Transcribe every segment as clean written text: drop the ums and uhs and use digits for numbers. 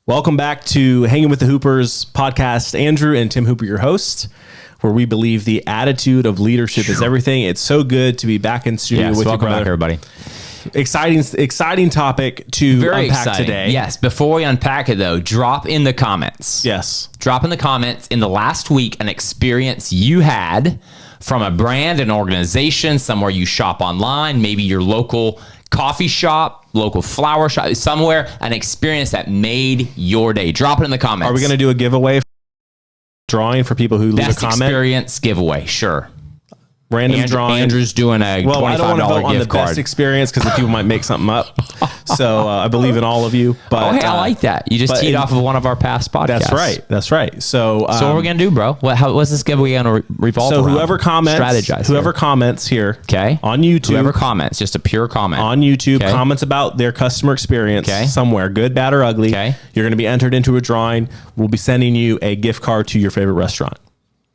Welcome back to Hanging with the Hoopers podcast. Andrew and Tim Hooper, your hosts, where we believe the attitude of leadership is everything. It's so good to be back in studio with you, brother. Welcome back, everybody. Exciting topic to Very unpack exciting today. Yes. Before we unpack it, though, drop in the comments. Yes. Drop in the comments in the last week an experience you had from a brand, an organization, somewhere you shop online, maybe your local coffee shop, local flower shop, somewhere, an experience that made your day. Drop it in the comments. Are we going to do a giveaway drawing for people who leave a comment? Best experience giveaway, sure. Random drawing. Andrew's doing a well, I don't want to vote on the card. best experience because the people might make something up. So I believe in all of you. But hey, I like that. You just teed off of one of our past podcasts. That's right. So what are we gonna do, bro? What's this giveaway gonna revolve around? So whoever comments here, okay, on YouTube, whoever comments, just a pure comment on YouTube, comments about their customer experience, somewhere, good, bad, or ugly. You're gonna be entered into a drawing. We'll be sending you a gift card to your favorite restaurant.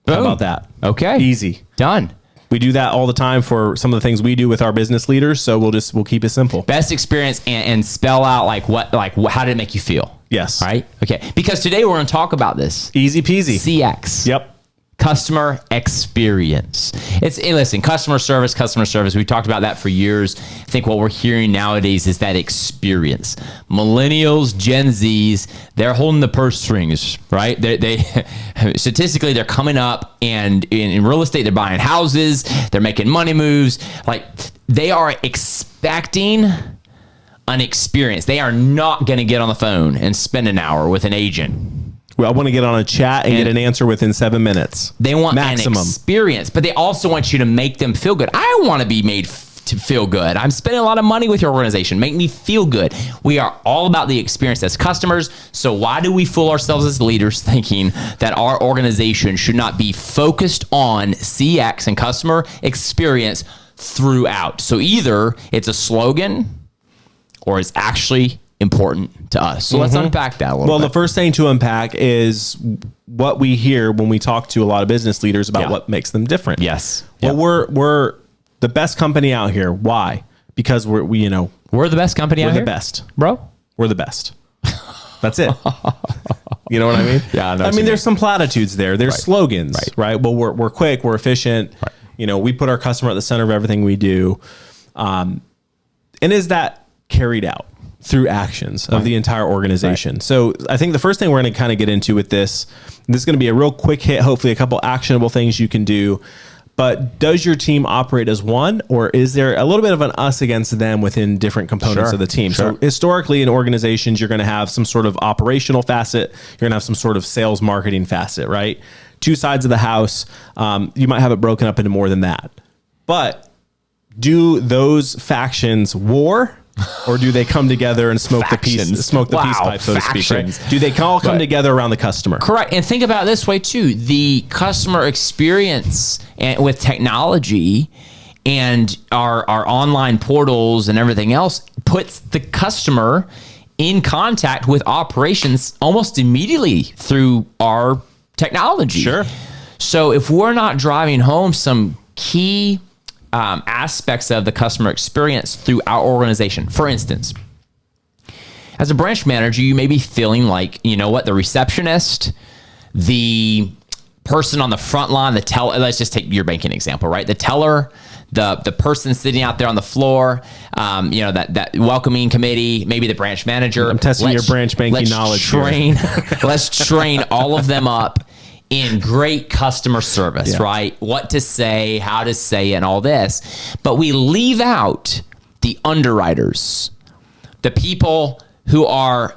Boom. How about that? Okay, easy, done. We do that all the time for some of the things we do with our business leaders. So we'll keep it simple. Best experience and spell out how did it make you feel? Yes. All right. Okay. Because today we're going to talk about this. Easy peasy. CX. Yep. Customer experience. Listen, customer service. We've talked about that for years. I think what we're hearing nowadays is that experience. Millennials, Gen Zs, they're holding the purse strings, right? They statistically, they're coming up and in real estate, they're buying houses, they're making money moves. Like they are expecting an experience. They are not going to get on the phone and spend an hour with an agent. Well, I want to get on a chat and get an answer within 7 minutes. They want maximum an experience, but they also want you to make them feel good. I want to be made to feel good. I'm spending a lot of money with your organization. Make me feel good. We are all about the experience as customers. So why do we fool ourselves as leaders thinking that our organization should not be focused on CX and customer experience throughout? So either it's a slogan or it's actually important to us. So let's unpack that a little bit. Well, the first thing to unpack is what we hear when we talk to a lot of business leaders about what makes them different. Yes. Well, we're the best company out here. Why? Because we're the best company out here. We're the best, bro. We're the best. That's it. You know what I mean? Yeah. I mean, there's some platitudes there. There's slogans, right? Well, we're quick, we're efficient. Right. We put our customer at the center of everything we do. And is that carried out through actions of the entire organization? So I think the first thing we're going to kind of get into with this is going to be a real quick hit, hopefully a couple actionable things you can do. But does your team operate as one, or is there a little bit of an us against them within different components of the team? So historically in organizations, you're going to have some sort of operational facet. You're going to have some sort of sales marketing facet, right? Two sides of the house. You might have it broken up into more than that. But do those factions war? Or do they come together and smoke the peace pipe, so to speak? Right? Do they all come together around the customer? Correct. And think about it this way too: the customer experience and with technology and our online portals and everything else puts the customer in contact with operations almost immediately through our technology. Sure. So if we're not driving home some key aspects of the customer experience through our organization. For instance, as a branch manager, you may be feeling like, the receptionist, the person on the front line, the teller, let's just take your banking example, right? The teller, the person sitting out there on the floor, that welcoming committee, maybe the branch manager. I'm testing your branch banking knowledge. Let's train all of them up in great customer service, right? What to say, how to say it, and all this. But we leave out the underwriters, the people who are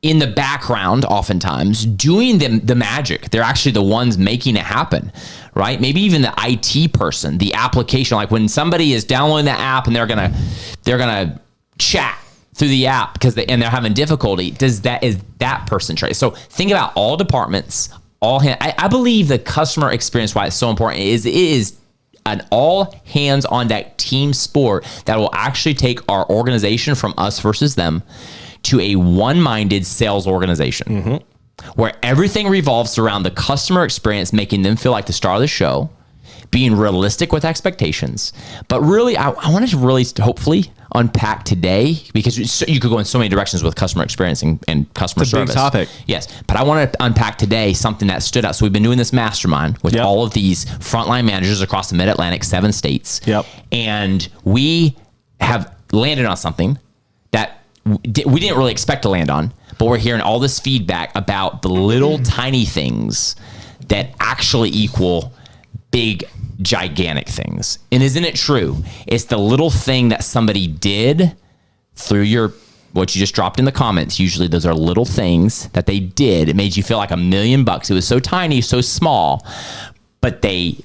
in the background oftentimes doing the magic. They're actually the ones making it happen, right? Maybe even the IT person, the application, like when somebody is downloading the app and they're gonna chat through the app and they're having difficulty. Is that person trained? So think about all departments. I believe the customer experience, why it's so important, is it is an all hands on deck team sport that will actually take our organization from us versus them to a one-minded sales organization where everything revolves around the customer experience, making them feel like the star of the show, being realistic with expectations. But really, I wanted to really hopefully unpack today, because you could go in so many directions with customer experience and customer service. Big topic. Yes, but I want to unpack today something that stood out. So we've been doing this mastermind with all of these frontline managers across the Mid-Atlantic, 7 states. Yep. And we have landed on something that we didn't really expect to land on, but we're hearing all this feedback about the little tiny things that actually equal big, gigantic things. And isn't it true? It's the little thing that somebody did through what you just dropped in the comments. Usually those are little things that they did. It made you feel like $1 million. It was so tiny, so small, but they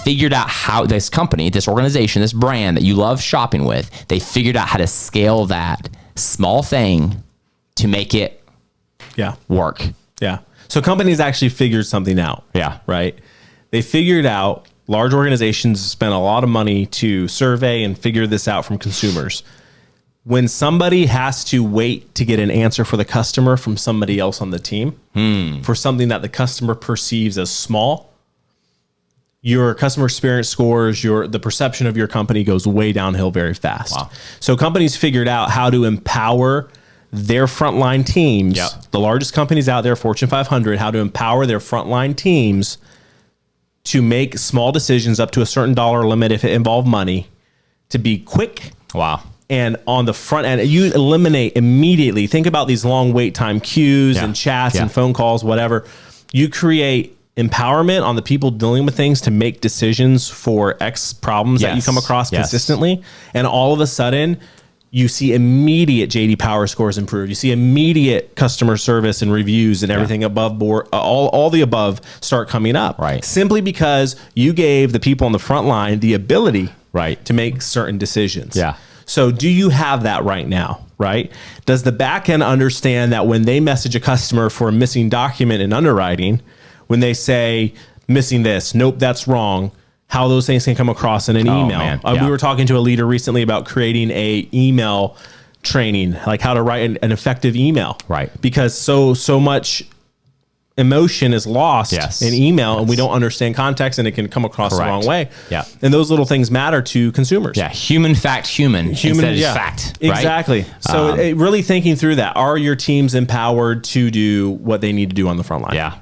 figured out how this company, this organization, this brand that you love shopping with, they figured out how to scale that small thing to make it work. Yeah. So companies actually figured something out. Yeah. Right. They figured out, large organizations spend a lot of money to survey and figure this out from consumers. When somebody has to wait to get an answer for the customer from somebody else on the team for something that the customer perceives as small, your customer experience scores, the perception of your company goes way downhill very fast. Wow. So companies figured out how to empower their frontline teams, the largest companies out there, Fortune 500, how to empower their frontline teams to make small decisions up to a certain dollar limit if it involved money, to be quick. Wow. And on the front end, you eliminate immediately. Think about these long wait time queues and chats and phone calls, whatever. You create empowerment on the people dealing with things to make decisions for X problems that you come across consistently. And all of a sudden, you see immediate JD Power scores improve. You see immediate customer service and reviews and everything above board. All the above start coming up. Right. Simply because you gave the people on the front line the ability to make certain decisions. Yeah. So do you have that right now? Right? Does the back end understand that when they message a customer for a missing document in underwriting, when they say missing this, nope, that's wrong, how those things can come across in an email? We were talking to a leader recently about creating a email training, like how to write an effective email. Right. Because so much emotion is lost in email and we don't understand context and it can come across the wrong way. Yeah. And those little things matter to consumers. Yeah. Human instead of fact. Right? Exactly. So really thinking through that. Are your teams empowered to do what they need to do on the front line? Yeah.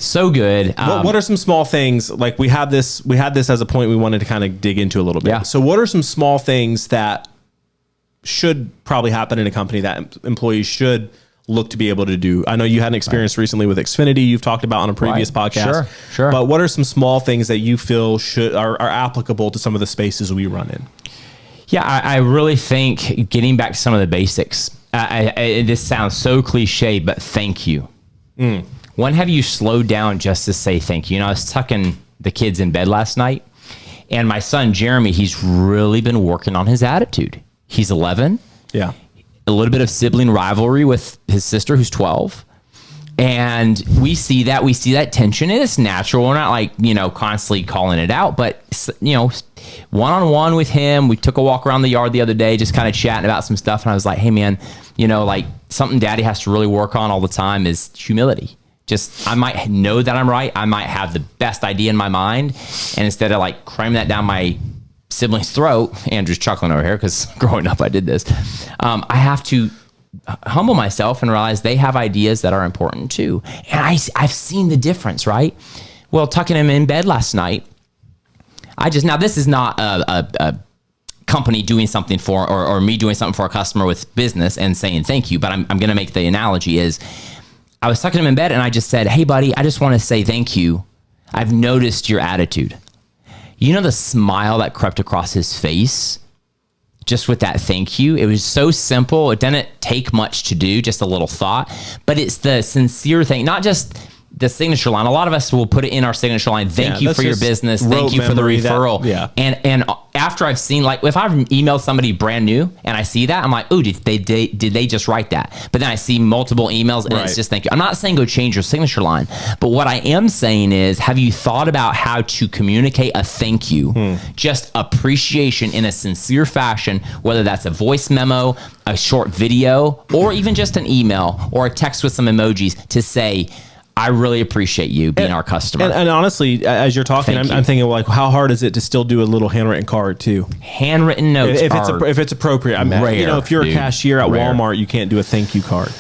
So good. What are some small things? Like we had this as a point we wanted to kind of dig into a little bit. Yeah. So what are some small things that should probably happen in a company that employees should look to be able to do? I know you had an experience recently with Xfinity you've talked about on a previous podcast. Sure. But what are some small things that you feel are applicable to some of the spaces we run in? Yeah, I really think getting back to some of the basics, this sounds so cliche, but thank you. When have you slowed down just to say thank you? You know, I was tucking the kids in bed last night, and my son, Jeremy, he's really been working on his attitude. He's 11. Yeah. A little bit of sibling rivalry with his sister, who's 12. And we see that tension, and it's natural. We're not like, constantly calling it out, but, one-on-one with him, we took a walk around the yard the other day, just kind of chatting about some stuff. And I was like, hey man, something daddy has to really work on all the time is humility. Just, I might know that I'm right. I might have the best idea in my mind. And instead of like cramming that down my sibling's throat, Andrew's chuckling over here because growing up I did this. I have to humble myself and realize they have ideas that are important too. And I've seen the difference, right? Well, tucking him in bed last night, now this is not a company doing something for, or me doing something for a customer with business and saying thank you, but I'm going to make the analogy is, I was tucking him in bed and I just said, hey buddy, I just want to say thank you. I've noticed your attitude. You know the smile that crept across his face just with that thank you? It was so simple. It didn't take much to do, just a little thought, but it's the sincere thing, not just the signature line. A lot of us will put it in our signature line. Thank you for your business. Thank you for the referral. And after I've seen, like, if I've emailed somebody brand new and I see that, I'm like, oh, did they just write that? But then I see multiple emails and it's just thank you. I'm not saying go change your signature line, but what I am saying is, have you thought about how to communicate a thank you, just appreciation in a sincere fashion, whether that's a voice memo, a short video, or even just an email or a text with some emojis to say, I really appreciate you being our customer. And honestly, as you're talking, I'm thinking, like, how hard is it to still do a little handwritten card too? Handwritten notes if it's appropriate. Rare, if you're a cashier at Walmart, you can't do a thank you card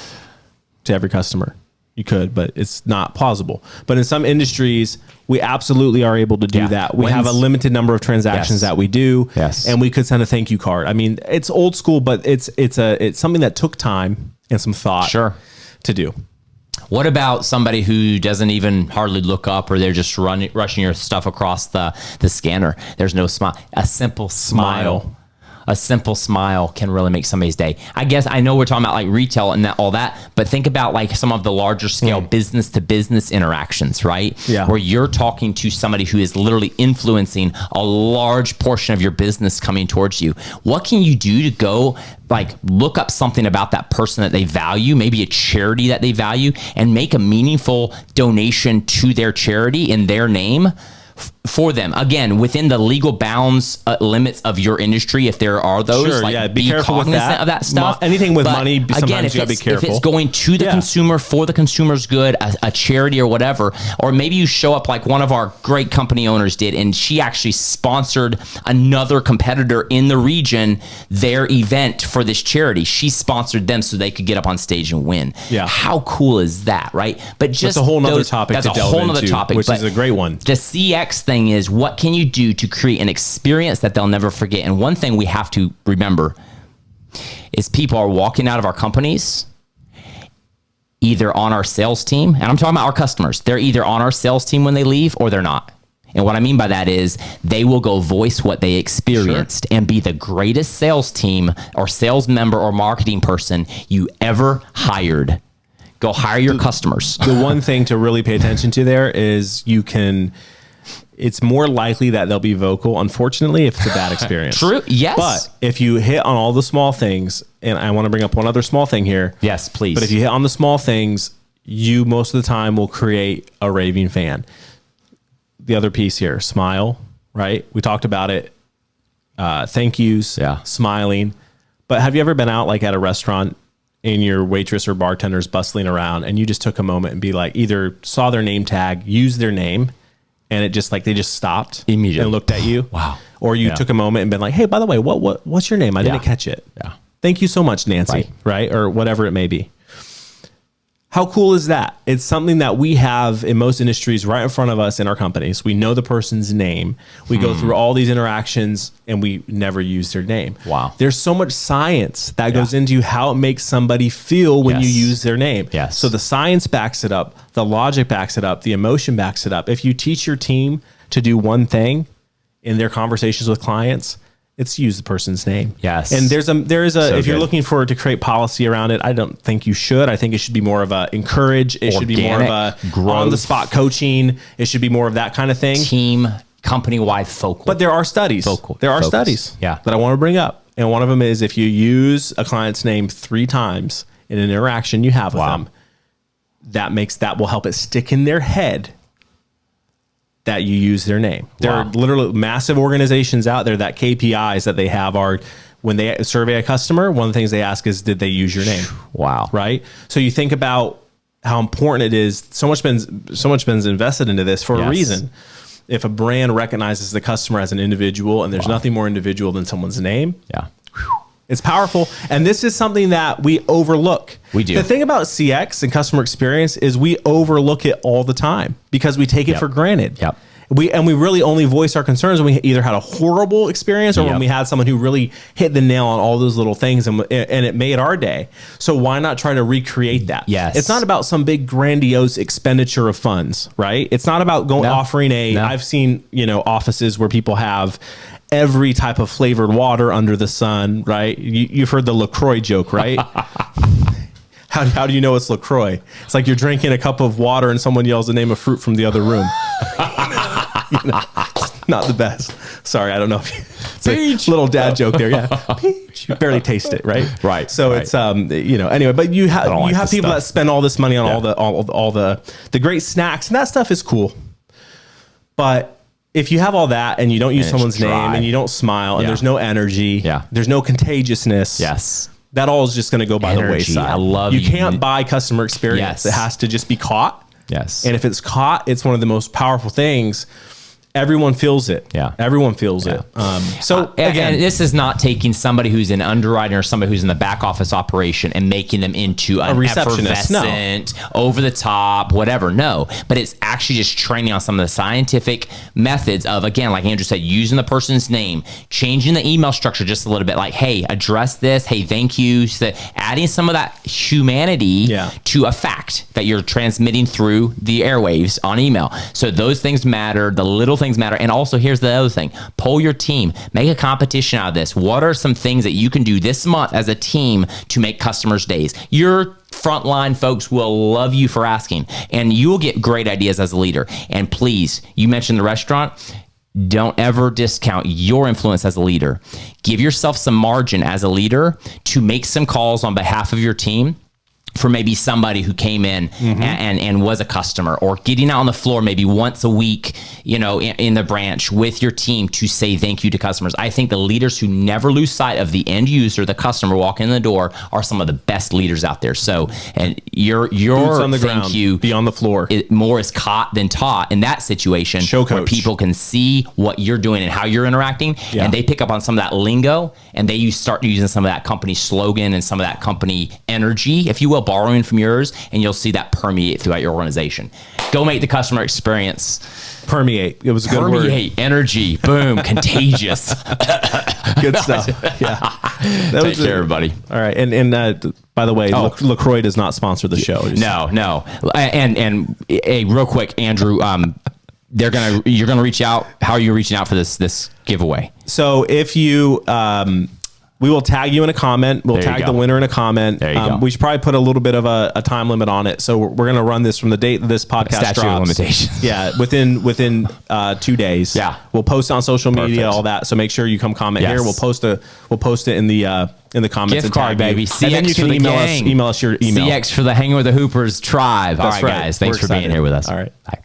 to every customer. You could, but it's not plausible. But in some industries, we absolutely are able to do that. We have a limited number of transactions that we do, and we could send a thank you card. I mean, it's old school, but it's something that took time and some thought to do. What about somebody who doesn't even hardly look up, or they're just rushing your stuff across the scanner? There's no smile. A simple smile. A simple smile can really make somebody's day. I guess I know we're talking about like retail and all that, but think about like some of the larger scale business to business interactions, right? Yeah. Where you're talking to somebody who is literally influencing a large portion of your business coming towards you. What can you do to go like look up something about that person that they value, maybe a charity that they value, and make a meaningful donation to their charity in their name? For them, again, within the legal bounds limits of your industry, if there are those, be cognizant of that stuff. Anything with money, sometimes you gotta be careful. If it's going to the consumer for the consumer's good, a charity or whatever, or maybe you show up like one of our great company owners did, and she actually sponsored another competitor in the region, their event for this charity. She sponsored them so they could get up on stage and win. Yeah. How cool is that, right? But just that's a whole nother topic to delve into, which is a great one. The CX thing is, what can you do to create an experience that they'll never forget? And one thing we have to remember is people are walking out of our companies either on our sales team, and I'm talking about our customers. They're either on our sales team when they leave or they're not. And what I mean by that is they will go voice what they experienced and be the greatest sales team or sales member or marketing person you ever hired. Go hire your customers. The one thing to really pay attention to there is it's more likely that they'll be vocal, unfortunately, if it's a bad experience. True. Yes. But if you hit on all the small things, and I want to bring up one other small thing here. Yes, please. But if you hit on the small things, you most of the time will create a raving fan. The other piece here, smile, right? We talked about it. Thank yous, smiling. But have you ever been out like at a restaurant and your waitress or bartender's bustling around and you just took a moment and be like, either saw their name tag, used their name, and it just like they just stopped immediately and looked at you. Wow. Or you took a moment and been like, hey, by the way, what's your name? I didn't catch it. Yeah. Thank you so much, Nancy. Right? Or whatever it may be. How cool is that? It's something that we have in most industries right in front of us in our companies. We know the person's name. We go through all these interactions and we never use their name. Wow. There's so much science that goes into how it makes somebody feel when you use their name. Yes. So the science backs it up. The logic backs it up. The emotion backs it up. If you teach your team to do one thing in their conversations with clients, it's use the person's name. Yes. And there is a, So if you're good. looking for to create policy around it, I don't think you should. I think it should be more of a encourage. It should be more of a growth. on the spot coaching. It should be more of that kind of thing. Team, company-wide focal. But there are studies. There are studies that I want to bring up. And one of them is if you use a client's name 3 times in an interaction you have with them, that will help it stick in their head that you use their name. There are literally massive organizations out there that KPIs that they have are when they survey a customer, one of the things they ask is, did they use your name? Wow. Right? So you think about how important it is. So much been invested into this for a reason. If a brand recognizes the customer as an individual and there's nothing more individual than someone's name, it's powerful. And this is something that we overlook. We do. The thing about CX and customer experience is we overlook it all the time because we take it for granted. We really only voice our concerns when we either had a horrible experience or when we had someone who really hit the nail on all those little things and it made our day. So why not try to recreate that? Yes. It's not about some big grandiose expenditure of funds, right? It's not about offering I've seen, offices where people have every type of flavored water under the sun, right? You've heard the LaCroix joke, right? How do you know it's LaCroix? It's like you're drinking a cup of water and someone yells the name of fruit from the other room. Not the best. Sorry, I don't know if it's a little dad joke there. Yeah, peach. You barely taste it, right? Right. So it's anyway. But you have people that spend all this money on all the great snacks, and that stuff is cool. But if you have all that and you don't use someone's name and you don't smile and there's no energy, there's no contagiousness. That all is just going to go by the wayside. I love you can't buy customer experience. It has to just be caught. Yes. And if it's caught, it's one of the most powerful things. Everyone feels it. Yeah. Everyone feels it. So again, and this is not taking somebody who's in underwriting or somebody who's in the back office operation and making them into a receptionist. effervescent, over the top, whatever. No, but it's actually just training on some of the scientific methods of, again, like Andrew said, using the person's name, changing the email structure just a little bit, like, hey, address this. Hey, thank you. So adding some of that humanity to a fact that you're transmitting through the airwaves on email. So those things matter. The little things matter. And also, here's the other thing: poll your team, make a competition out of this. What are some things that you can do this month as a team to make customers' days? Your frontline folks will love you for asking, and you will get great ideas as a leader. And please, you mentioned the restaurant. Don't ever discount your influence as a leader. Give yourself some margin as a leader to make some calls on behalf of your team for maybe somebody who came in and was a customer, or getting out on the floor maybe once a week, in the branch with your team to say thank you to customers. I think the leaders who never lose sight of the end user, the customer walking in the door, are some of the best leaders out there. So, and your boots on the thank ground, you be on the floor. More is caught than taught in that situation. Show coach. Where people can see what you're doing and how you're interacting, and they pick up on some of that lingo, and they start using some of that company slogan and some of that company energy, if you will, borrowing from yours, and you'll see that permeate throughout your organization. Go make the customer experience permeate. It was a good word. Permeate, energy, boom, contagious. Good stuff. Yeah. Take care, everybody. All right. And by the way, LaCroix does not sponsor the show. No. And real quick, Andrew, you're gonna reach out. How are you reaching out for this giveaway? So if you we will tag you in a comment. We'll tag the winner in a comment. There you go. We should probably put a little bit of a time limit on it. So we're going to run this from the date that this podcast Statute drops. of limitations. Yeah, within 2 days. Yeah, we'll post on social media, all that. So make sure you come comment here. We'll post it in the comments. Gift and card, baby. CX, and then you can email us your email. CX for the Hanging with the Hoopers tribe. That's all right, guys. Thanks for being here with us. All right. Bye.